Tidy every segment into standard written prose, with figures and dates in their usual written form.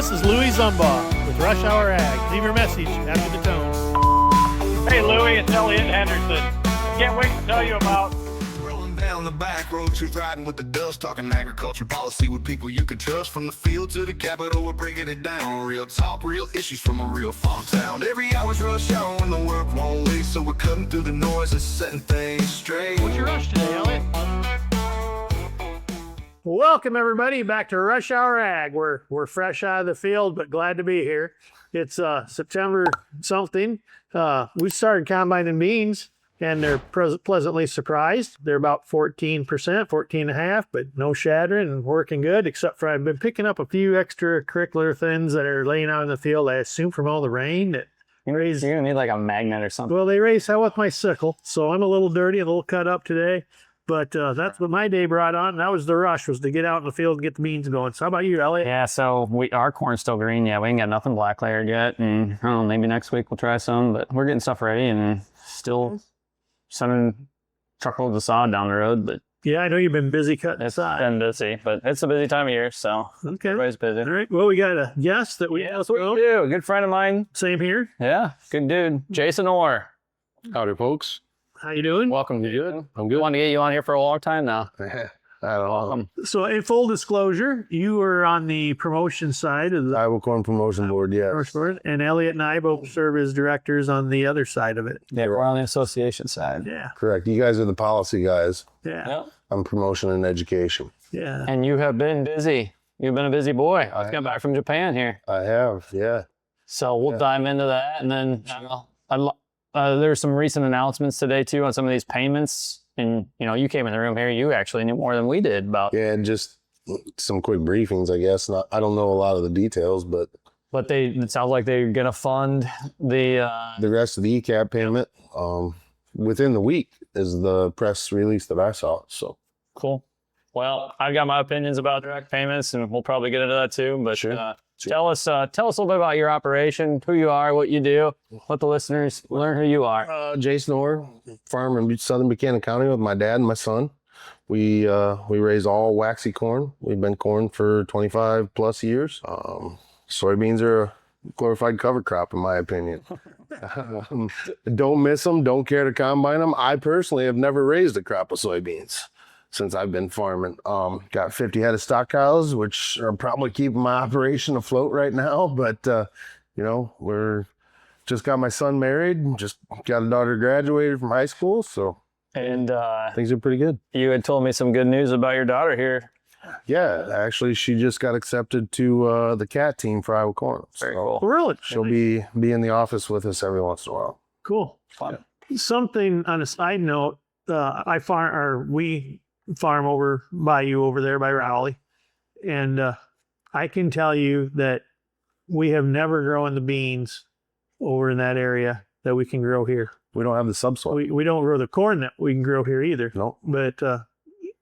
This is Louie Zumbaugh with Rush Hour Ag. Leave your message after the tone. Hey Louie, it's Elliott and Henderson. Can't wait to tell you about rolling down the back road, truth riding with the dust, talking agriculture policy with people you can trust. From the field to the Capitol, we're breaking it down. Real talk, real issues from a real farm town. Every hour's rush hour when the work won't wait, so we're cutting through the noise and setting things straight. What's your rush today, Elliott? Welcome everybody back to Rush Hour Ag. We're fresh out of the field, but glad to be here. It's September something. We started combining beans, and they're pleasantly surprised. They're about 14%, 14.5%, but no shattering and working good, except for I've been picking up a few extracurricular things that are laying out in the field, I assume from all the rain that raised. You're gonna need like a magnet or something. Well, they raised hell with my sickle, so I'm a little dirty, a little cut up today. But that's what my day brought on. That was the rush, was to get out in the field and get the beans going. So how about you, Elliott? Yeah, so our corn's still green. Yeah, we ain't got nothing black layered yet. And I don't know, maybe next week we'll try some, but we're getting stuff ready and still sending truckloads of sod down the road. But Yeah, I know you've been busy cutting it's sod. been busy, but it's a busy time of year, so Okay. everybody's busy. All right. Well, we got a guest that we That's what we do. A good friend of mine. Same here. Yeah, good dude. Jason Orr. Howdy, folks. How you doing? Welcome. Good. I'm We good. wanted to get you on here for a long time now. So in full disclosure, you were on the promotion side of the Iowa Corn Promotion Board, yes. North Board, and Elliott and I both serve as directors on the other side of it. Yeah, we're on the association side. Yeah. Correct. You guys are the policy guys. Yeah. Yeah. I'm promotion and education. Yeah. And you have been busy. You've been a busy boy. I just got back from Japan here. I have, yeah. So we'll dive into that. And then there's some recent announcements today too on some of these payments. And, you came in the room here, you actually knew more than we did about. Yeah, and just some quick briefings, I guess. I don't know a lot of the details, but it sounds like they're going to fund the rest of the ECAP payment within the week is the press release that I saw. So cool. Well, I've got my opinions about direct payments and we'll probably get into that too. But Sure. Tell us a little bit about your operation, who you are, what you do. Let the listeners learn who you are. Jason Orr, farm in southern Buchanan County with my dad and my son. We raise all waxy corn. We've been corn for 25 plus years. Soybeans are a glorified cover crop in my opinion. Don't miss them, don't care to combine them. I personally have never raised a crop of soybeans since I've been farming. Got 50 head of stock cows, which are probably keeping my operation afloat right now. But, we're just got my son married, just got a daughter graduated from high school. So And things are pretty good. you had told me some good news about your daughter here. Yeah, actually, she just got accepted to the CAT team for Iowa Corn. Very So cool. Really? she'll be in the office with us every once in a while. Cool. Fun. Something on a side note, we farm over by you over there by Rowley. And I can tell you that we have never grown the beans over in that area that we can grow here. We don't have the subsoil. We don't grow the corn that we can grow here either. No. But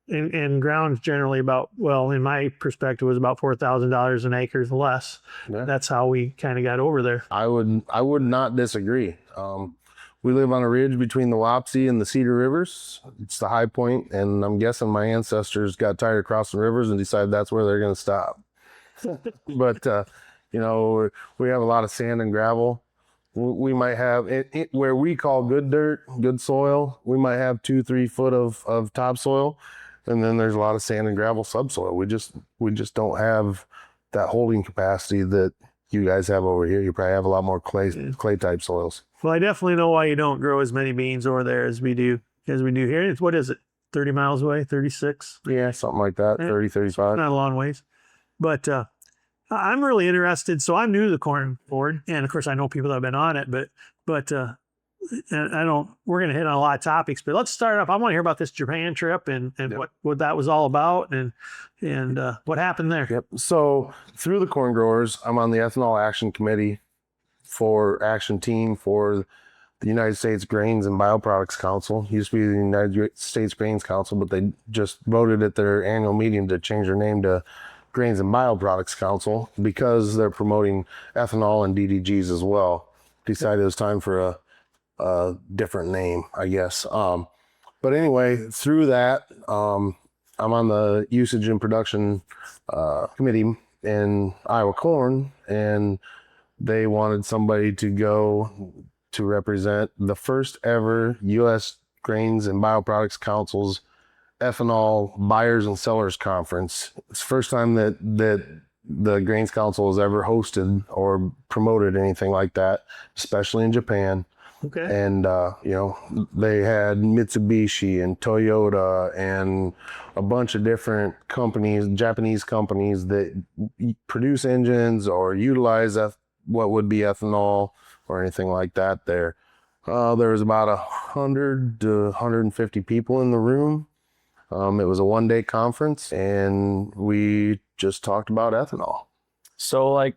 and ground's generally about, well, in my perspective, was about $4,000 an acre less. Yeah. That's how we kind of got over there. I would not disagree. We live on a ridge between the Wapsie and the Cedar Rivers. It's the high point, and I'm guessing my ancestors got tired of crossing rivers and decided that's where they're going to stop. But we have a lot of sand and gravel. We might have where we call good dirt, good soil. We might have 2-3 foot of topsoil, and then there's a lot of sand and gravel subsoil. We just don't have that holding capacity that you guys have over here. You probably have a lot more clay type soils. Well, I definitely know why you don't grow as many beans over there as we do here. It's, what is it, 30 miles away, 36? Yeah, something like that, Yeah. 30, 35. Not a long ways. But I'm really interested. So I'm new to the corn board. And of course, I know people that have been on it, but and we're going to hit on a lot of topics, but let's start off. I want to hear about this Japan trip and what that was all about and what happened there. Yep. So through the corn growers, I'm on the ethanol action committee for action team for the United States Grains and Bioproducts Council. It used to be the United States Grains Council, but they just voted at their annual meeting to change their name to Grains and Bioproducts Council because they're promoting ethanol and DDGs as well. Decided it was time for a different name, I guess. But anyway, through that, I'm on the usage and production committee in Iowa corn, and they wanted somebody to go to represent the first ever U.S. Grains and Bioproducts Council's ethanol buyers and sellers conference. It's the first time that the Grains Council has ever hosted or promoted anything like that, especially in Japan. Okay. And they had Mitsubishi and Toyota and a bunch of different companies, Japanese companies that produce engines or utilize what would be ethanol or anything like that there. There was about 100 to 150 people in the room. It was a one-day conference, and we just talked about ethanol. So like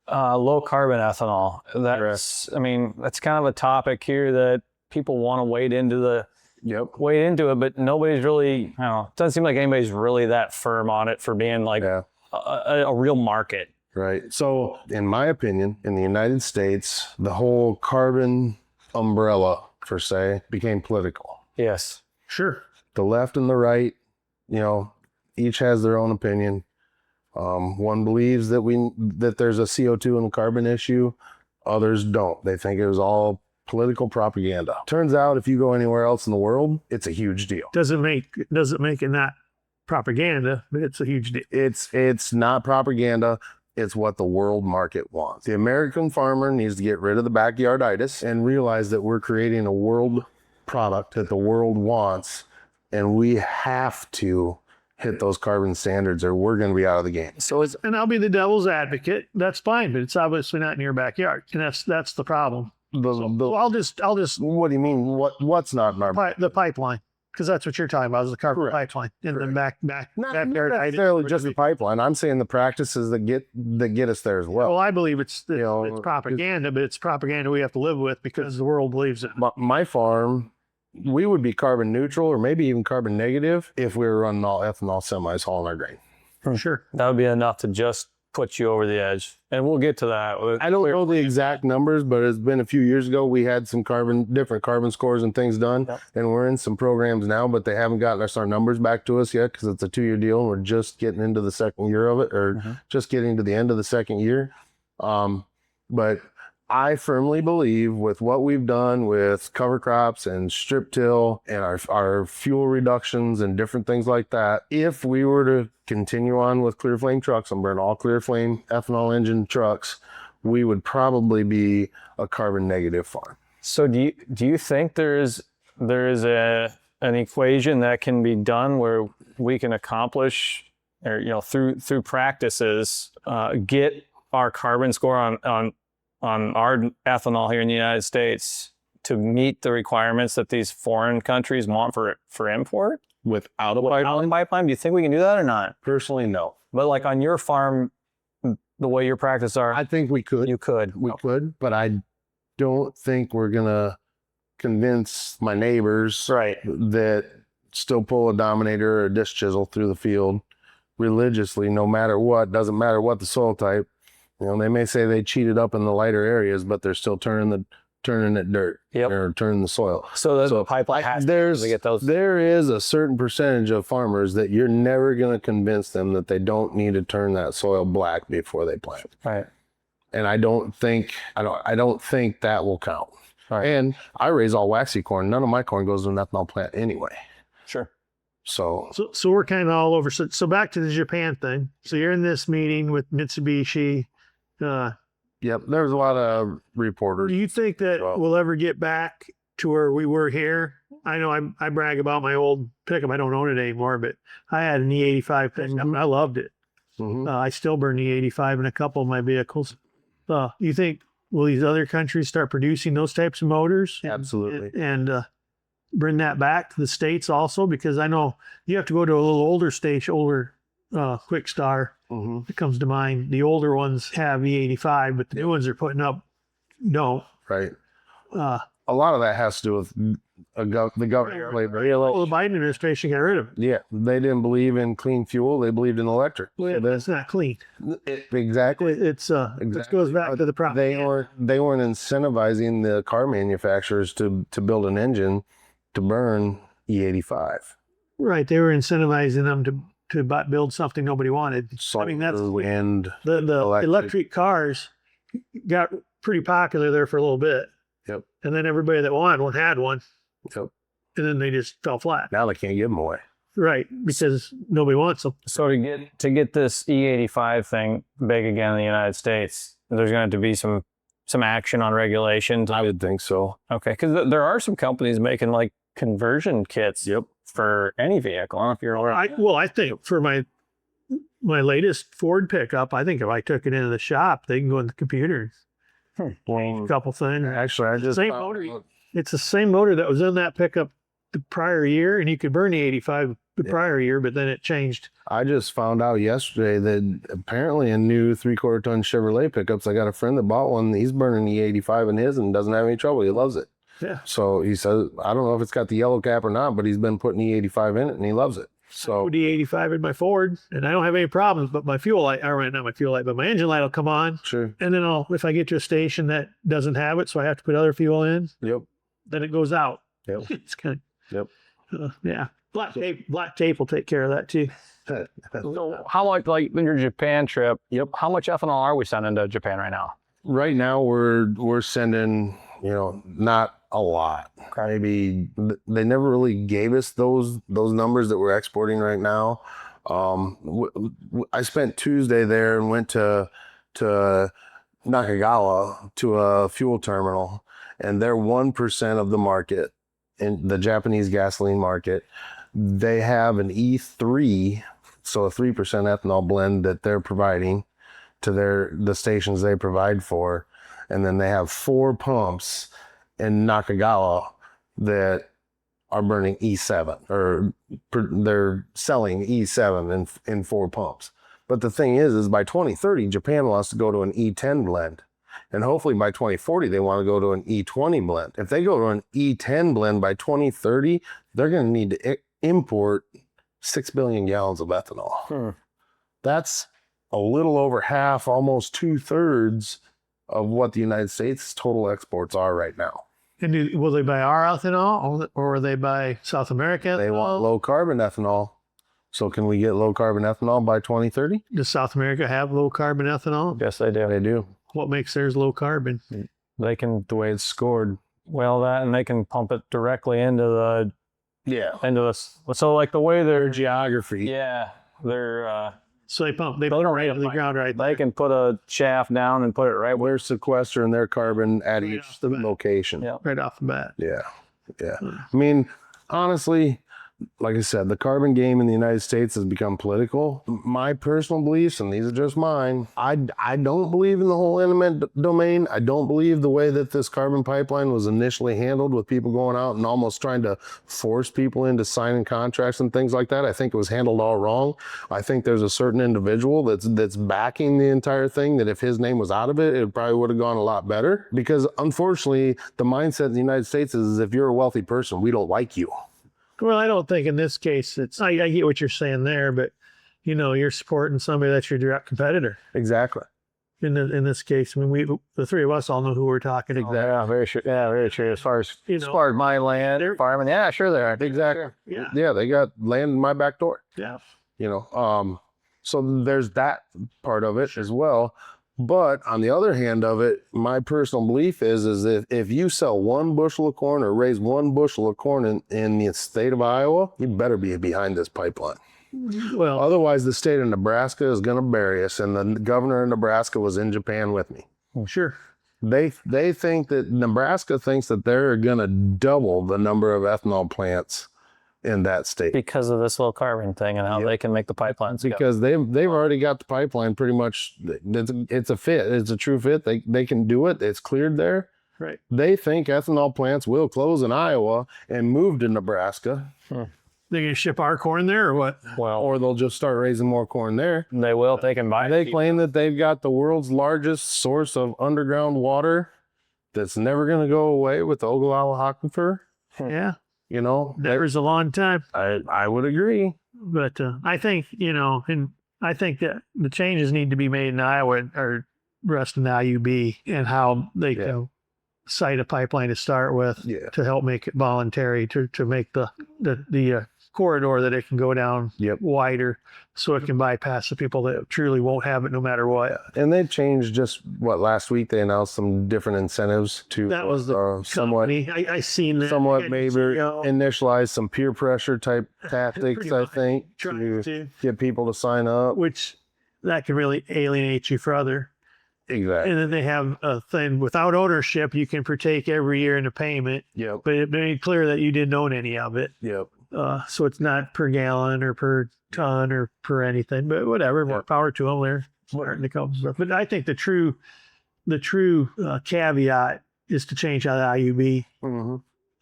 low carbon ethanol, that's, I mean, that's kind of a topic here that people want to wade into it, but nobody's really, I don't know, it doesn't seem like anybody's really that firm on it for being like a real market. Right. So in my opinion, in the United States, the whole carbon umbrella, per se, became political. Yes. Sure. The left and the right, each has their own opinion. One believes that there's a CO2 and carbon issue. Others don't. They think it was all political propaganda. Turns out, if you go anywhere else in the world, it's a huge deal. Doesn't make it not propaganda, but it's a huge deal. It's not propaganda. It's what the world market wants. The American farmer needs to get rid of the backyarditis and realize that we're creating a world product that the world wants, and we have to hit those carbon standards or we're going to be out of the game. And I'll be the devil's advocate. That's fine, but it's obviously not in your backyard, and that's the problem. So I'll just. What do you mean? What's not in our the pipeline? Because that's what you're talking about, is the carbon pipeline in the back not backyard. necessarily just the pipeline. I'm saying the practices that get us there as well. Well, I believe it's propaganda, but it's propaganda we have to live with because the world believes it. My farm, we would be carbon neutral or maybe even carbon negative if we were running all ethanol semis hauling our grain. For sure. That would be enough to just put you over the edge. And we'll get to that. I don't know the exact numbers, but it's been a few years ago. We had some different carbon scores and things done. Yep. And we're in some programs now, but they haven't gotten our numbers back to us yet because it's a 2-year deal. And we're just getting into the second year of it, or just getting to the end of the second year. But I firmly believe with what we've done with cover crops and strip till and our fuel reductions and different things like that, if we were to continue on with ClearFlame trucks and burn all ClearFlame ethanol engine trucks, we would probably be a carbon negative farm. So do you think there is an equation that can be done where we can accomplish, or through practices, get our carbon score on our ethanol here in the United States to meet the requirements that these foreign countries want for import? Without a pipeline? Do you think we can do that or not? Personally, no. But like on your farm, the way your practices are, I think we could. You could. We could, but I don't think we're going to convince my neighbors that still pull a Dominator or a disc chisel through the field religiously, no matter what. Doesn't matter what the soil type. They may say they cheated up in the lighter areas, but they're still turning it dirt or turning the soil. So the pipeline has to get those. There is a certain percentage of farmers that you're never going to convince them that they don't need to turn that soil black before they plant. Right. And I don't think that will count. Right. And I raise all waxy corn. None of my corn goes to an ethanol plant anyway. Sure. So we're kind of all over. So back to the Japan thing. So you're in this meeting with Mitsubishi. Yep, there's a lot of reporters. Do you think that we'll ever get back to where we were here? I know I brag about my old pickup. I don't own it anymore, but I had an E85 pickup. I loved it. I still burn E85 in a couple of my vehicles. You think, will these other countries start producing those types of motors? Absolutely. And bring that back to the States also? Because I know you have to go to a little older Quick Star. It comes to mind. The older ones have E85, but the new ones are putting up don't. Right. A lot of that has to do with the government labor. Well, the Biden administration got rid of it. Yeah, they didn't believe in clean fuel. They believed in electric. Well, that's not clean. Exactly. It goes back to the problem. They weren't incentivizing the car manufacturers to build an engine to burn E85. Right. They were incentivizing them to build something nobody wanted. I mean, that's wind. the electric cars got pretty popular there for a little bit. Yep. And then everybody that wanted one had one. Yep. And then they just fell flat. Now they can't give them away. Right, because nobody wants them. So to get this E85 thing big again in the United States, there's going to have to be some action on regulations. I would think so. Okay, because there are some companies making like conversion kits. Yep. For any vehicle. I don't know if you're aware. I think for my latest Ford pickup, I think if I took it into the shop, they can go in the computer, change a couple things. Actually, I just same motor. It's the same motor that was in that pickup the prior year, and you could burn the 85 the prior year, but then it changed. I just found out yesterday that apparently in new 3/4 ton Chevrolet pickups, I got a friend that bought one. He's burning the 85 in his and doesn't have any trouble. He loves it. Yeah. So he says, I don't know if it's got the yellow cap or not, but he's been putting E85 in it and he loves it. So the 85 in my Ford, and I don't have any problems, but my fuel light, or not my fuel light, but my engine light will come on. Sure. And then if I get to a station that doesn't have it, so I have to put other fuel in, Yep. then it goes out. Yep. It's kind Yep. of, yeah. Black tape will take care of that too. So how much, like in your Japan trip, how much ethanol are we sending to Japan right now? Right now we're sending, not a lot. Maybe they never really gave us those numbers that we're exporting right now. I spent Tuesday there and went to Nakagawa to a fuel terminal, and they're 1% of the market in the Japanese gasoline market. They have an E3, so a 3% ethanol blend that they're providing to the stations they provide for. And then they have 4 pumps in Nakagawa that are burning E7, or they're selling E7 in 4 pumps. But the thing is by 2030, Japan wants to go to an E10 blend. And hopefully by 2040, they want to go to an E20 blend. If they go to an E10 blend by 2030, they're going to need to import 6 billion gallons of ethanol. That's a little over half, almost 2/3 of what the United States total exports are right now. And will they buy our ethanol, or will they buy South America ethanol? They want low carbon ethanol. So can we get low carbon ethanol by 2030? Does South America have low carbon ethanol? Yes, they do. They do. What makes theirs low carbon? They can, the way it's scored, and they can pump it directly into the, so like the way Their geography. they're, So they pump right up the ground right they can put a shaft down and put it right where We're sequestering their carbon at Right each off the bat. location. Yeah. right off the bat. Yeah. I mean, honestly, like I said, the carbon game in the United States has become political. My personal beliefs, and these are just mine, I don't believe in the whole eminent domain. I don't believe the way that this carbon pipeline was initially handled, with people going out and almost trying to force people into signing contracts and things like that. I think it was handled all wrong. I think there's a certain individual that's backing the entire thing, that if his name was out of it, it probably would have gone a lot better. Because unfortunately, the mindset in the United States is if you're a wealthy person, we don't like you. Well, I don't think in this case I get what you're saying there, but you're supporting somebody that's your direct competitor. Exactly. In this case, I mean, the three of us all know who we're talking about. Yeah, very true. Yeah, very true. As far as my land, farming, yeah, sure they are. Exactly. Yeah. Yeah, they got land in my back door. Yeah. So there's that part of it as well. But on the other hand of it, my personal belief is if you sell 1 bushel of corn or raise 1 bushel of corn in the state of Iowa, you better be behind this pipeline. Well, Otherwise, the state of Nebraska is going to bury us. And the governor of Nebraska was in Japan with me. sure. They think that Nebraska thinks that they're going to double the number of ethanol plants in that state. Because of this low carbon thing and how they can make the pipelines go. Because they've already got the pipeline pretty much. It's a fit. It's a true fit. They can do it. It's cleared there. Right. They think ethanol plants will close in Iowa and move to Nebraska. They're going to ship our corn there or what? Well, Or they'll just start raising more corn there. they will. They can buy. They claim that they've got the world's largest source of underground water that's never going to go away with the Ogallala Aquifer. Yeah. That was a long time. I would agree. But I think, and I think that the changes need to be made in Iowa or rest in the IUB, and how they can cite a pipeline to start with to help make it voluntary, to make the corridor that it can go down Yep. wider so it can bypass the people that truly won't have it no matter what. And they changed just last week they announced some different incentives to That was the somewhat company. I seen that. somewhat And, maybe you know, initialize some peer pressure type tactics, pretty I much think, trying to to, get people to sign up. which that can really alienate you further. Exactly. And then they have a thing without ownership, you can partake every year in a payment, Yep. but it made clear that you didn't own any of it. Yep. So it's not per gallon or per ton or per anything, but whatever, more power to them. They're starting to come stuff. But I think the true caveat is to change how the IUB Mm-hmm.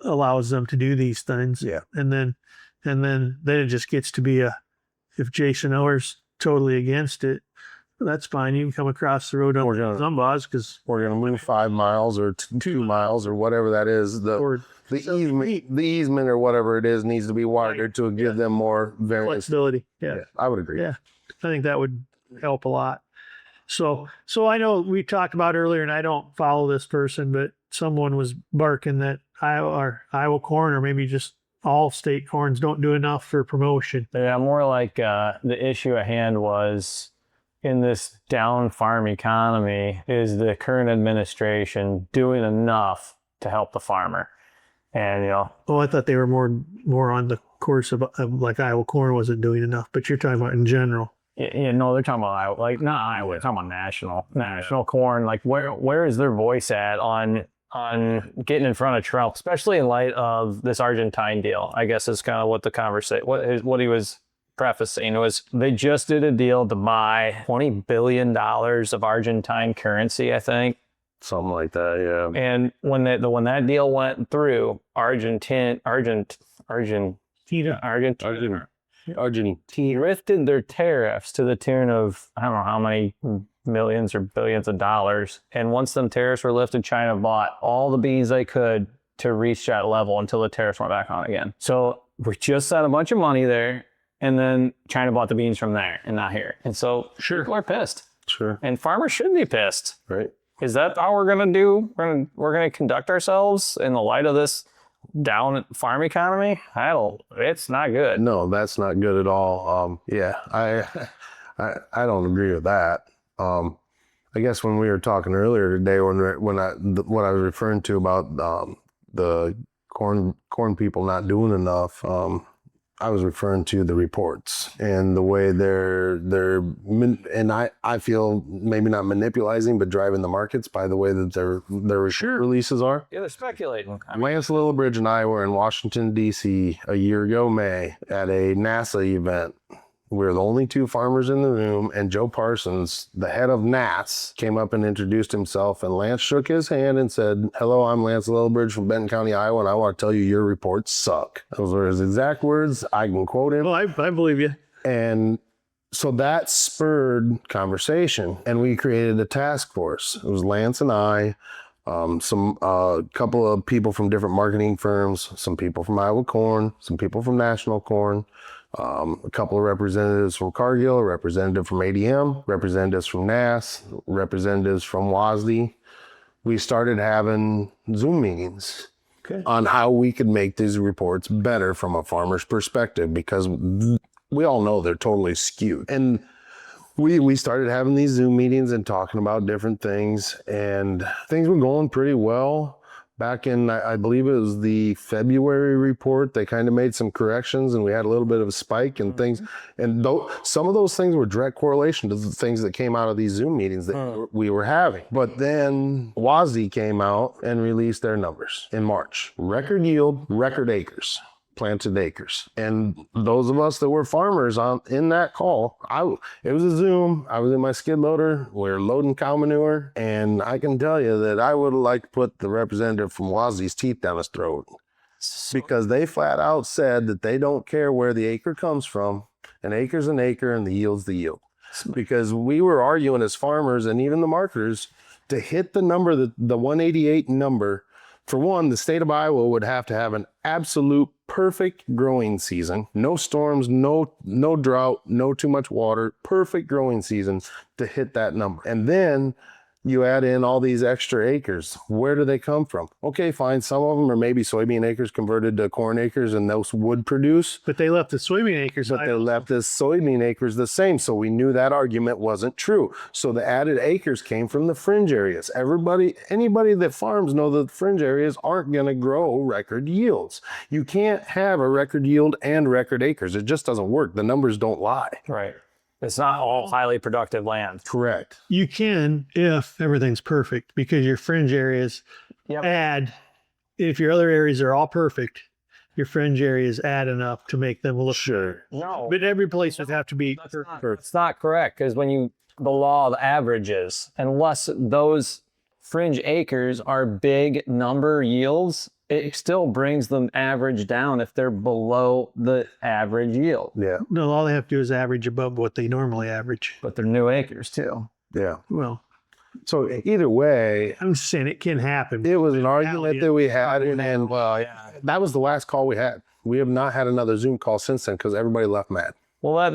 allows them to do these things. Yeah. And then it just gets to be if Jason Orr's totally against it, that's fine. You can come across the road on some laws because We're going to move 5 miles or 2 miles or whatever that is. The easement or whatever it is needs to be wider to give them more variance. flexibility. Yeah. I would agree. Yeah. I think that would help a lot. So I know we talked about earlier, and I don't follow this person, but someone was barking that Iowa corn, or maybe just all state corns, don't do enough for promotion. Yeah, more like the issue at hand was in this down farm economy, is the current administration doing enough to help the farmer? And, Oh, I thought they were more on the course of like Iowa corn wasn't doing enough, but you're talking about in general. no, they're talking about Iowa, like not Iowa, they're talking about national corn. Like where is their voice at on getting in front of Trump, especially in light of this Argentine deal? I guess is kind of what the conversation, what he was prefacing was they just did a deal to buy $20 billion of Argentine currency, I think. Something like that, yeah. And when that deal went through, Argentina lifted their tariffs to the tune of I don't know how many millions or billions of dollars. And once them tariffs were lifted, China bought all the beans they could to reach that level until the tariffs went back on again. So we just had a bunch of money there, and then China bought the beans from there and not here. And so people are pissed. Sure. And farmers should be pissed. Right. Is that how we're gonna do? We're gonna conduct ourselves in the light of this down farm economy? It's not good. No, that's not good at all. Yeah, I don't agree with that. I guess when we were talking earlier today, what I was referring to about the corn people not doing enough, I was referring to the reports and the way and I feel maybe not manipulating, but driving the markets by the way that their releases are. Yeah, they're speculating. Lance Littlebridge and I were in Washington, D.C. a year ago, May, at a NASA event. We were the only two farmers in the room, and Joe Parsons, the head of NAS, came up and introduced himself, and Lance shook his hand and said, "Hello, I'm Lance Littlebridge from Benton County, Iowa, and I want to tell you your reports suck." Those were his exact words. I can quote him. Well, I believe you. And so that spurred conversation, and we created a task force. It was Lance and I, a couple of people from different marketing firms, some people from Iowa Corn, some people from National Corn, a couple of representatives from Cargill, a representative from ADM, representatives from NAS, representatives from WASD. We started having Zoom meetings on how we could make these reports better from a farmer's perspective, because we all know they're totally skewed. And we started having these Zoom meetings and talking about different things, and things were going pretty well. Back in, I believe it was the February report, they kind of made some corrections, and we had a little bit of a spike and things. And some of those things were direct correlation to the things that came out of these Zoom meetings that we were having. But then WASD came out and released their numbers in March. Record yield, record acres. Planted acres. And those of us that were farmers in that call, it was a Zoom. I was in my skid loader. We were loading cow manure. And I can tell you that I would have liked to put the representative from WASD's teeth down his throat, because they flat out said that they don't care where the acre comes from. An acre's an acre and the yield's the yield. Because we were arguing as farmers and even the marketers to hit the number, the 188 number. For one, the state of Iowa would have to have an absolute perfect growing season. No storms, no drought, no too much water, perfect growing season to hit that number. And then You add in all these extra acres. Where do they come from? Okay, fine. Some of them are maybe soybean acres converted to corn acres, and those would produce. But they left the soybean acres. But they left the soybean acres the same. So we knew that argument wasn't true. So the added acres came from the fringe areas. Anybody that farms know that the fringe areas aren't going to grow record yields. You can't have a record yield and record acres. It just doesn't work. The numbers don't lie. Right. It's not all highly productive land. Correct. You can if everything's perfect, because your fringe areas add, if your other areas are all perfect, your fringe areas add enough to make them look Sure. No. But every place would have to be It's not correct, because the law of averages, unless those fringe acres are big number yields, it still brings them average down if they're below the average yield. Yeah. No, all they have to do is average above what they normally average. But they're new acres too. Yeah. Well, So either way, I'm just saying it can happen. it was an argument that we had, and Well, yeah. that was the last call we had. We have not had another Zoom call since then because everybody left mad. Well, I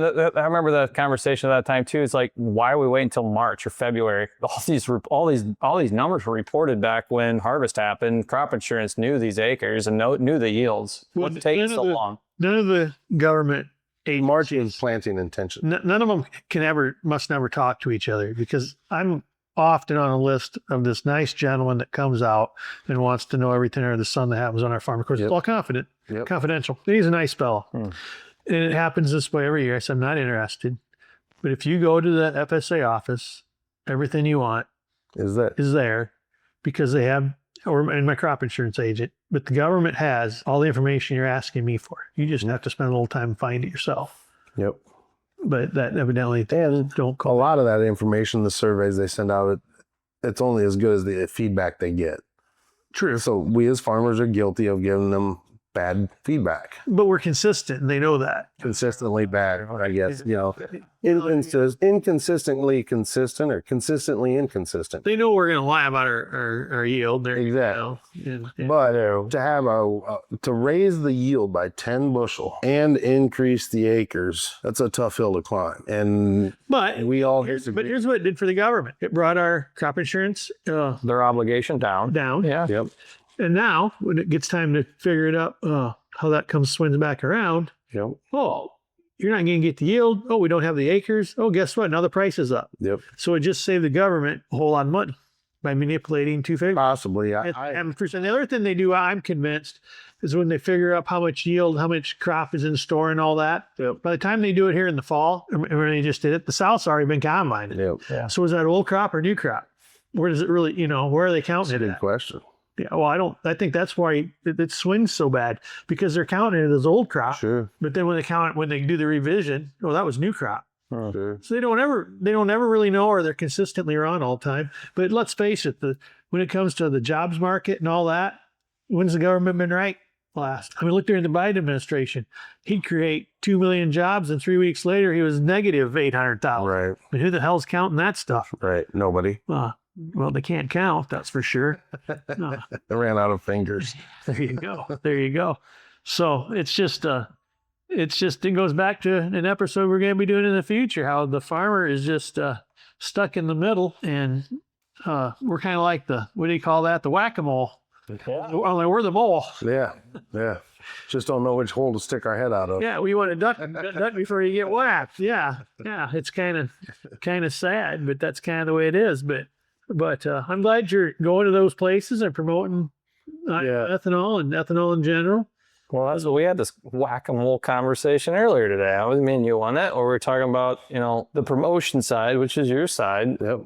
remember that conversation at that time too. It's like, why are we waiting until March or February? All these numbers were reported back when harvest happened. Crop insurance knew these acres and knew the yields. Well, What's taking so long? None of the government March agencies, is planting intention. none of them must never talk to each other, because I'm often on a list of this nice gentleman that comes out and wants to know everything under the sun that happens on our farm. Of course, Yep. it's all confidential. He's a nice fellow. And it happens this way every year. So I'm not interested. But if you go to the FSA office, everything you want Is that is there, because they have, and my crop insurance agent, but the government has all the information you're asking me for. You just have to spend a little time and find it yourself. Yep. But that evidently And don't a call. lot of that information, the surveys they send out, it's only as good as the feedback they get. True. So we as farmers are guilty of giving them bad feedback. But we're consistent, and they know that. Consistently bad, I guess. Inconsistently consistent or consistently inconsistent. They know we're going to lie about our yield. Exactly. And But to have to raise the yield by 10 bushel and increase the acres, that's a tough hill to climb. And we all here's what it did for the government. It brought our crop insurance Their obligation down. down. Yeah. Yep. And now, when it gets time to figure it out, how that swings back around, Yep. oh, you're not going to get the yield. Oh, we don't have the acres. Oh, guess what? Now the price is up. Yep. So it just saved the government a whole lot of money by manipulating too favorably. Possibly. And the other thing they do, I'm convinced, is when they figure out how much yield, how much crop is in store and all that, by the time they do it here in the fall, or when they just did it, the South's already been combined. Yep. Yeah. So is that old crop or new crop? Where does it really, where are they That's counting a it good at? question. Yeah, well, I think that's why it swings so bad, because they're counting it as old crop. Sure. But then when they do the revision, that was new crop. Sure. So they don't ever really know, or they're consistently wrong all the time. But let's face it, when it comes to the jobs market and all that, when's the government been right last? I mean, look during the Biden administration, he'd create 2 million jobs, and 3 weeks later he was negative 800,000. Right. I mean, who the hell's counting that stuff? Right. Nobody. Well, they can't count, that's for sure. No. They ran out of fingers. There you go. There you go. So it goes back to an episode we're going to be doing in the future, how the farmer is just stuck in the middle, and we're kind of like what do you call that? The whack-a-mole. Yeah. Only we're the mole. Yeah. Yeah. Just don't know which hole to stick our head out of. Yeah, we want to duck before you get whacked. Yeah. Yeah. It's kind of sad, but that's kind of the way it is. But I'm glad you're going to those places and promoting ethanol and ethanol in general. Well, that's what we had this whack-a-mole conversation earlier today. I was me and you on it, where we were talking about, the promotion side, which is your side. Yep.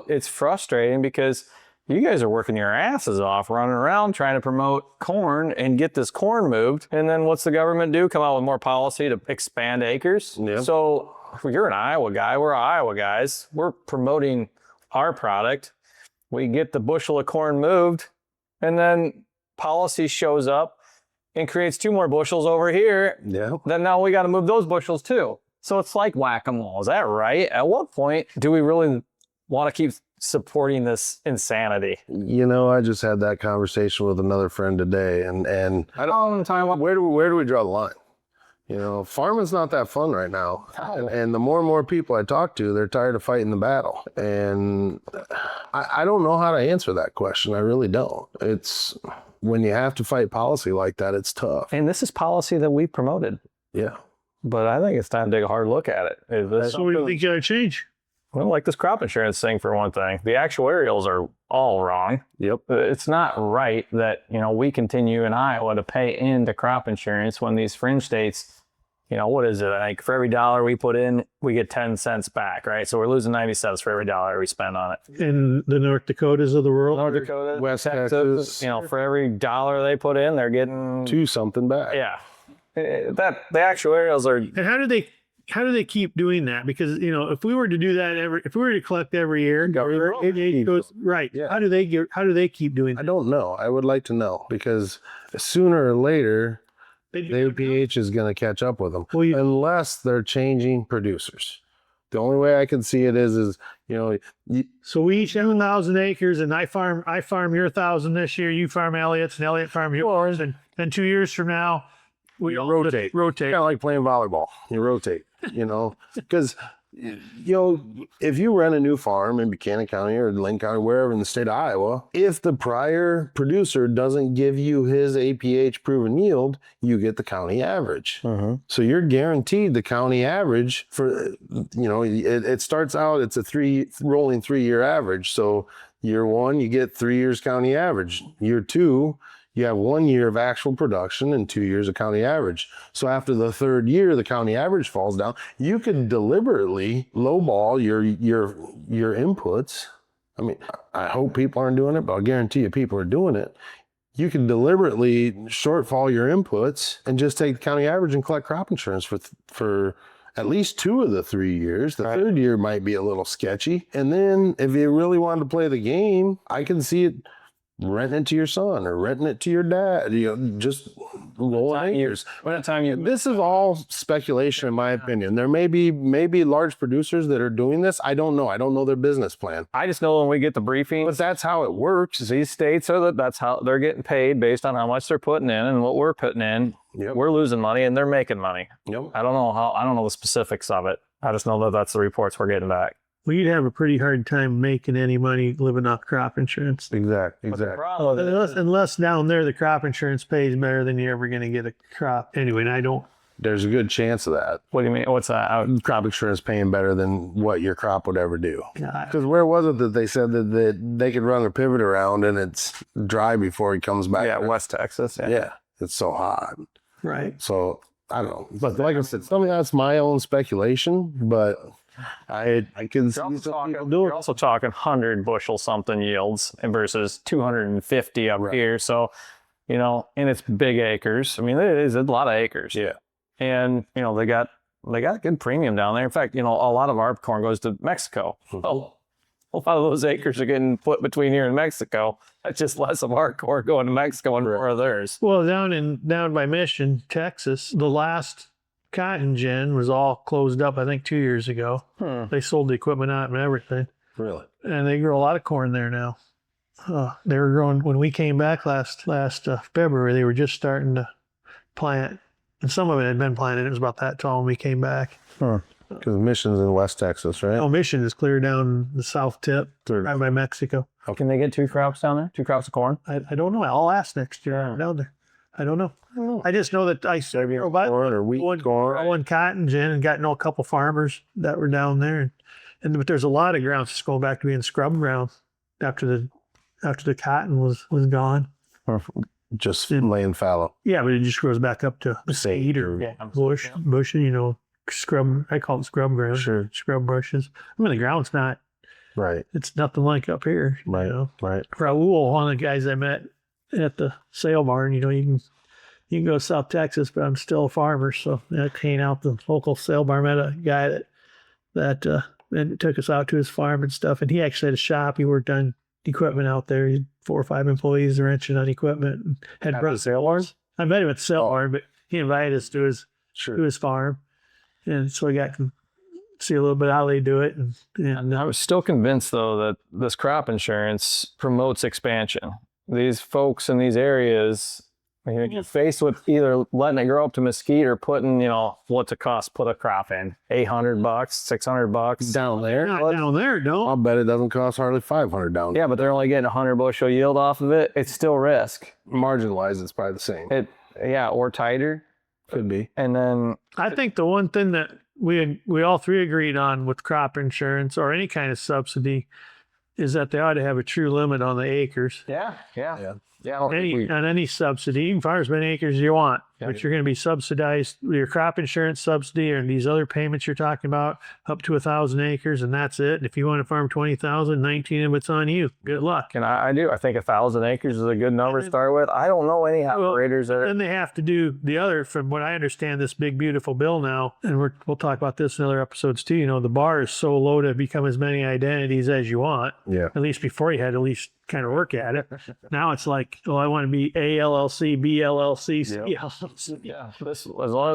It's frustrating because you guys are working your asses off, running around trying to promote corn and get this corn moved. And then what's the government do? Come out with more policy to expand acres. Yep. So you're an Iowa guy. We're Iowa guys. We're promoting our product. We get the bushel of corn moved, and then policy shows up and creates 2 more bushels over here. Yeah. Then now we got to move those bushels too. So it's like whack-a-mole. Is that right? At what point do we really want to keep supporting this insanity? I just had that conversation with another friend today, and I don't talking about where do we draw the line? You know, farming's not that fun right now. And the more and more people I talk to, they're tired of fighting the battle. And I don't know how to answer that question. I really don't. It's when you have to fight policy like that, it's tough. And this is policy that we promoted. Yeah. But I think it's time to take a hard look at it. Is this So what do you think you gotta change? Well, like this crop insurance thing for one thing, the actuarials are all wrong. Yep. It's not right that, we continue in Iowa to pay into crop insurance when these fringe states, what is it? Like for every dollar we put in, we get 10 cents back, right? So we're losing 90 cents for every dollar we spend on it. In the North Dakotas of the world? North Dakota, West Texas, for every dollar they put in, they're getting 2 something back. Yeah. That the actuarials are. And how do they keep doing that? Because if we were to do that if we were to collect every year, it goes right. Yeah. How do they keep doing I that? don't know. I would like to know because sooner or later, They the do- APH is going to catch up with them Well, unless they're changing producers. The only way I can see it is So we each have 1,000 acres, and I farm your 1,000 this year. You farm Elliott's, and Elliott farm yours, and then 2 years from now, we all rotate. Rotate. kind of like playing volleyball. You rotate, because if you rent a new farm in Buchanan County or Lane County, wherever in the state of Iowa, if the prior producer doesn't give you his APH proven yield, you get the county average. So you're guaranteed the county average for, it starts out, it's a rolling 3-year average. So year 1, you get 3 years county average. Year 2, you have 1 year of actual production and 2 years of county average. So after the 3rd year, the county average falls down. You can deliberately lowball your inputs. I mean, I hope people aren't doing it, but I'll guarantee you people are doing it. You can deliberately shortfall your inputs and just take the county average and collect crop insurance for at least 2 of the 3 years. The 3rd year might be a little sketchy. And then if you really wanted to play the game, I can see it renting it to your son or renting it to your dad, just rolling years. By the time you This is all speculation in my opinion. There may be large producers that are doing this. I don't know. I don't know their business plan. I just know when we get the briefing, But that's how it works. these states that's how they're getting paid based on how much they're putting in and what we're putting in. Yep. We're losing money and they're making money. Yep. I don't know the specifics of it. I just know that that's the reports we're getting back. Well, you'd have a pretty hard time making any money living off crop insurance. Exactly. Unless down there the crop insurance pays better than you're ever going to get a crop. Anyway, and I don't. There's a good chance of that. What do you mean? What's that? Crop insurance paying better than what your crop would ever do. Yeah, Because where was it that they said that they could run a pivot around and it's dry before he comes back? Yeah, West Texas. Yeah, it's so hot. right. So I don't know. But like I said, some of that's my own speculation, but I can see some people doing You're it. also talking 100 bushel something yields versus 250 up here. So, and it's big acres. I mean, it is a lot of acres. Yeah. And, they got a good premium down there. In fact, a lot of our corn goes to Mexico. Well, a lot of those acres are getting put between here and Mexico. That's just less of our corn going to Mexico and more of theirs. Well, down by Mission, Texas, the last cotton gin was all closed up, I think 2 years ago. They sold the equipment out and everything. Really? And they grow a lot of corn there now. They were growing when we came back last February. They were just starting to plant, and some of it had been planted. It was about that tall when we came back. Because Mission's in West Texas, right? Oh, Mission is clear down the south tip, right by Mexico. Can they get 2 crops down there? 2 crops of corn? I don't know. I'll ask next year down there. I don't know. I just know that I drove by Corn or wheat corn. growing cotton gin and got to know a couple farmers that were down there, but there's a lot of grounds just going back to being scrub ground after the cotton was gone. Just laying fallow. Yeah, but it just grows back up to Sage seed or Yeah. bush, scrub. I call it scrub ground. Sure. Scrub bushes. I mean, the ground's not. Right. It's nothing like up here. Right. Right. Raul, one of the guys I met at the sale barn, you can go to South Texas, but I'm still a farmer. So I came out the local sale barn, met a guy that took us out to his farm and stuff. And he actually had a shop. He worked on equipment out there. He had 4 or 5 employees wrenching on equipment. And had At the sale barn? I met him at the sale barn, but he invited us to Sure. his farm. And so I got to see a little bit how they do it. And I was still convinced, though, that this crop insurance promotes expansion. These folks in these areas, You're faced with either letting it grow up to mesquite or putting, what's it cost? Put a crop in $800, $600 Down there, Not down there, no. I'll bet it doesn't cost hardly 500 down there. Yeah, but they're only getting 100 bushel yield off of it. It's still risk. Margin wise, it's probably the same. Or tighter. Could be. And then I think the one thing that we all three agreed on with crop insurance or any kind of subsidy is that they ought to have a true limit on the acres. yeah. I don't think On any subsidy, you can farm as many acres as you want, Yeah. but you're going to be subsidized with your crop insurance subsidy or these other payments you're talking about up to 1,000 acres, and that's it. And if you want to farm 20,000, 19 of it's on you. Good luck. And I do. I think 1,000 acres is a good number to start with. I don't know any operators that are. Then they have to do the other, from what I understand, this big, beautiful bill now, and we'll talk about this in other episodes too. The bar is so low to become as many identities as you want. Yeah. At least before you had to at least kind of work at it. Now it's like, I want to be A LLC, B LLC, C LLC. Yeah. As long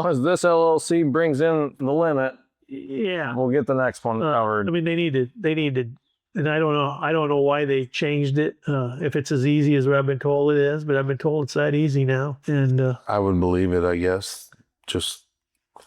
as this LLC brings in the limit, Yeah. we'll get the next one covered. I mean, they needed, and I don't know why they changed it. If it's as easy as what I've been told it is, but I've been told it's that easy now. And I would believe it, I guess, just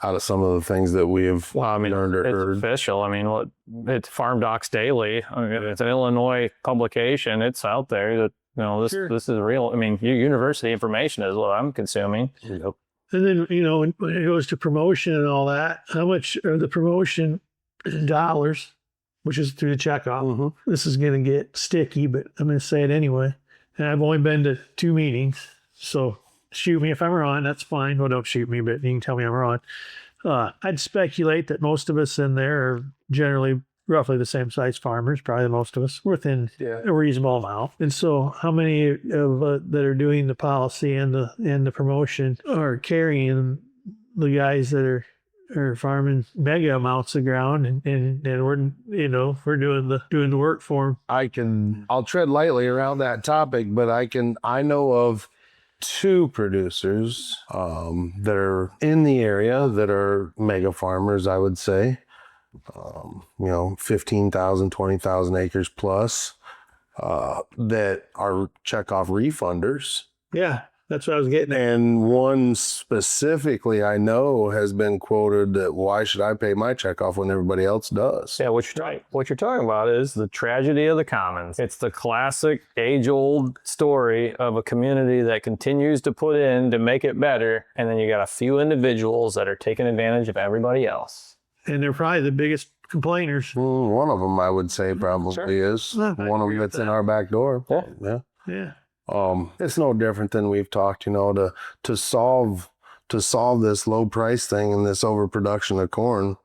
out of some of the things that we have learned or it's heard. official. I mean, it's Farm Docs Daily. I mean, it's an Illinois publication. It's out there that, Sure. this is real. I mean, university information is what I'm consuming. Yep. and then when it goes to promotion and all that, how much are the promotion in dollars, which is through the checkoff? Mm-hmm. This is going to get sticky, but I'm going to say it anyway. And I've only been to 2 meetings, so shoot me if I'm wrong. That's fine. Well, don't shoot me, but you can tell me I'm wrong. I'd speculate that most of us in there are generally roughly the same size farmers, probably most of us, within a reasonable amount. And so how many of that are doing the policy and the promotion are carrying the guys that are farming mega amounts of ground and we're doing the work for them. I'll tread lightly around that topic, but I know of 2 producers that are in the area that are mega farmers, I would say. 15,000, 20,000 acres plus that are checkoff refunders. Yeah, that's what I was getting at. And one specifically I know has been quoted that, why should I pay my checkoff when everybody else does? Yeah, what you're talking about is the tragedy of the commons. It's the classic age-old story of a community that continues to put in to make it better, and then you got a few individuals that are taking advantage of everybody else. And they're probably the biggest complainers. One of them I would say probably is Well, I one of agree them with that's in that. our back door. Yeah. Yeah. It's no different than we've talked, to solve this low price thing and this overproduction of corn.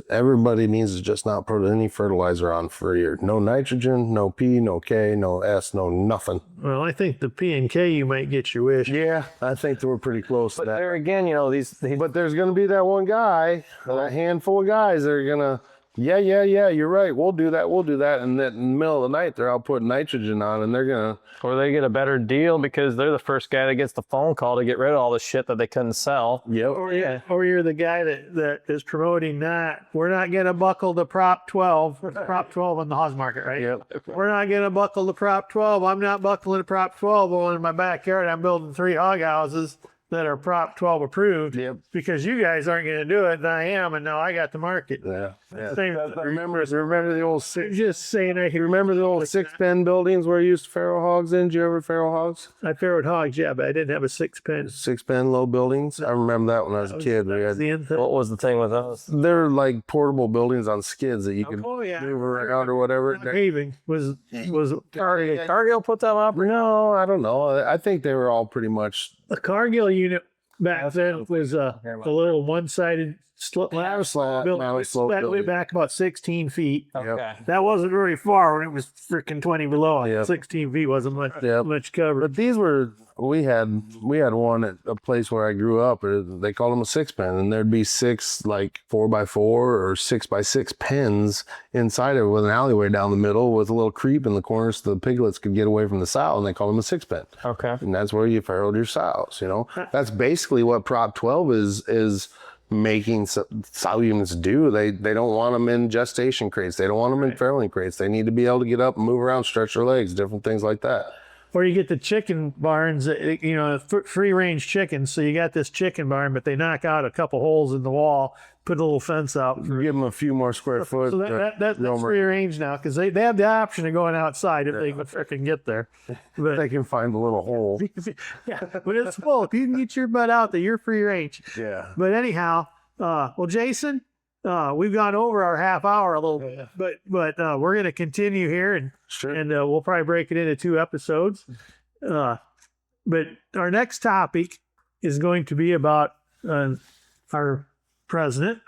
Everybody needs to just not put any fertilizer on for a year. No nitrogen, no P, no K, no S, no nothing. Well, I think the P and K, you might get your wish. Yeah, I think that we're pretty close to But that. there again, But there's going to be that one guy, that handful of guys that are going to, yeah, you're right. We'll do that. And then in the middle of the night, they're out putting nitrogen on and they're going to, or they get a better deal because they're the first guy that gets the phone call to get rid of all the shit that they couldn't sell. Or you're the guy that is promoting that. We're not going to buckle the Prop 12. Prop 12 on the house market, right? Yep. We're not going to buckle the Prop 12. I'm not buckling the Prop 12. Well, in my backyard, I'm building 3 hog houses that are Prop 12 approved. Yep. Because you guys aren't going to do it, and I am, and now I got the market. yeah. Remember the old just saying, I remember the old 6-pen buildings where you used to farrow hogs in? Did you ever farrow hogs? I farrowed hogs, yeah, but I didn't have a 6-pen. 6-pen low buildings. I remember that when I was a kid. We had, The end thing. What was the thing with those? they're like portable buildings on skids that you could Oh, yeah. move around or whatever. Paving was Cargill put them up? No, I don't know. I think they were all pretty much. a Cargill unit back then was a little one-sided slit ladder slope, now it's slope that went building. back about 16 feet. Okay. That wasn't very far when it was freaking 20 below. Yep. 16 feet wasn't much Yep. much cover. But these were, we had one at a place where I grew up. They called them a 6-pen, and there'd be 6 like 4x4 or 6x6 pens inside of it with an alleyway down the middle with a little creep in the corner so the piglets could get away from the sow, and they called them a 6-pen. Okay. And that's where you farrowed your sows. That's basically what Prop 12 is making sow units do. They don't want them in gestation crates. They don't want them in farrowing crates. They need to be able to get up and move around, stretch their legs, different things like that. or you get the chicken barns, free range chickens. So you got this chicken barn, but they knock out a couple holes in the wall, put a little fence out. Give them a few more square foot. So that's free range now, because they have the option of going outside if they can frickin' get there. But They can find a little hole. yeah, but it's full. If you can get your butt out there, you're free range. Yeah. But anyhow, well, Jason, we've gone over our half hour a little bit, but we're going to continue here, and Sure. and we'll probably break it into 2 episodes. But our next topic is going to be about our President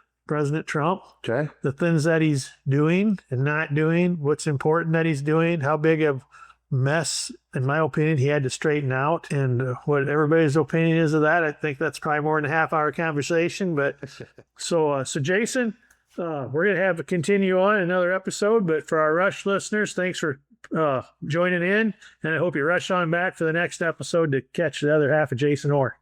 Trump, Okay. the things that he's doing and not doing, what's important that he's doing, how big of mess, in my opinion, he had to straighten out, and what everybody's opinion is of that. I think that's probably more than a half-hour conversation. But so Jason, we're gonna have to continue on another episode. But for our Rush listeners, thanks for joining in, and I hope you rush on back for the next episode to catch the other half of Jason Orr.